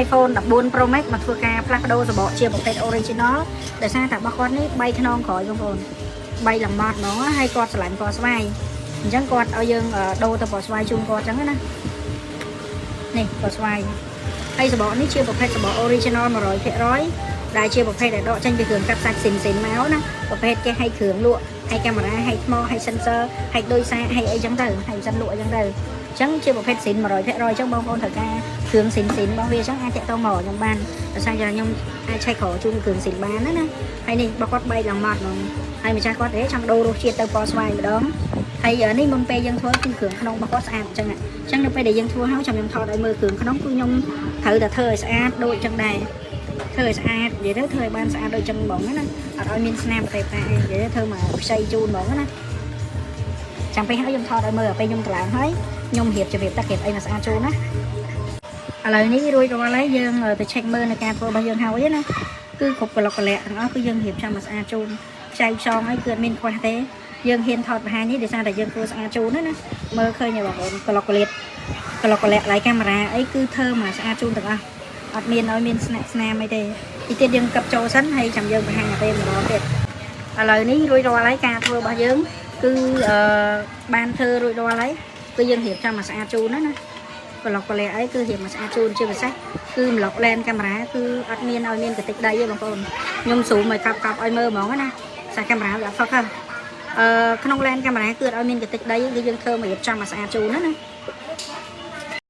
iPhone 14 Pro Max មកធ្វើការផ្លាស់ប្ដូរសម្បកជាប្រភេទ original ដោយសារតែរបស់គាត់នេះ3ខ្នងក្រោយបងប្អូន3ឡើងម៉ត់ហ្មងហើយគាត់ឆ្លាញ់ពណ៌ស្វាយអញ្ចឹងគាត់ឲ្យយើងដូរទៅពណ៌ស្វាយជូនគាត់អញ្ចឹងណានេះពណ៌ស្វាយហើយសម្បកនេះជាប្រភេទសម្បក original 100%ដែលជាប្រភេទដែលដកចេញពីគ្រឿងកាត់សាច់ស៊ីនមកណាប្រភេទគេឲ្យគ្រឿងលក់ឲ្យកាមេរ៉ាឲ្យថ្មឲ្យ sensor ឲ្យដូចសារឲ្យអីចឹងទៅឲ្យសិនលក់អីចឹងទៅចឹងជាប្រភេទស៊ីន 100% ចឹងបងប្អូនត្រូវការគ្រឿងស៊ីនរបស់វាចឹងអាចតាក់ទងមកខ្ញុំបានដោយសារខ្ញុំអាចឆែកក្រជូនគ្រឿងស៊ីនបានណាហើយនេះរបស់គាត់3ឡើងម៉ត់ហ្មងហើយម្ចាស់គាត់ចង់ដូររសជាតិទៅពណ៌ស្វាយម្ដងហើយនេះមុនពេលយើងធ្វើគឺគ្រឿងក្នុងរបស់គាត់ស្អាតចឹងនៅពេលដែលយើងធ្វើហើយខ្ញុំថតឲ្យមើលគ្រឿងក្នុងគឺខ្ញុំត្រូវតែធ្វើឲ្យស្អាតដូចចឹងដែរធ្វើឲ្យស្អាតនិយាយទៅធ្វើឲ្យបានស្អាតដូចចឹងហ្មងណាអត់ឲ្យមានស្នាមប្រទេតាអីនិយាយទៅធ្វើមកខ្ចីជូនហ្មងណាចាំពេលហើយខ្ញុំថតឲ្យមើលពេលខ្ញុំកន្លងហើយខ្ញុំរៀបអីមកស្អាតជូនណាឥឡូវនេះរួចរាល់ហើយយើងទៅ check មើលនៅការធ្វើរបស់យើងហើយណាគឺគ្រប់ប្លុកកលៈទាំងអស់គឺយើងរៀបចំមកស្អាតជូនចៅខ្យងហើយគឺអត់មានខ្វះទេយើងហ៊ានថតបង្ហាញនេះដោយសារតែយើងធ្វើស្អាតជូនណាមើលឃើញបងប្អូនប្លុកកលៈឡៃកាមេរ៉ាអីគឺធ្វើមកស្អាតជូនទាំងអស់អត់មានឲ្យមានស្នាមអីទេទីទៀតយើងកាប់ចូលសិនហើយចាំយើងបង្ហាញទៅម្ដងទៀតឥឡូវនេះរួចរាល់ហើយការធ្វើរបស់យើងគឺបានធ្វើរួចរាល់ហើយគឺយើងរៀបចំមកស្អាតជូនណាប្លុកកលៈអីគឺរៀបមកស្អាតជូនជាពិសេសគឺប្លុក lens កាមេរ៉ាគឺអត់មានឲ្យមានកតិចដីទេបងប្អូនខ្ញុំស៊ូមឲ្យកាប់ឲ្យមើលហ្មងណាសាកាមេរ៉ាវាអត់ focus ក្នុង lens កាមេរ៉ាគឺអត់ឲ្យមានកតិចដីគឺយើងធ្វើមករៀបចំមកស្អាតជូនណា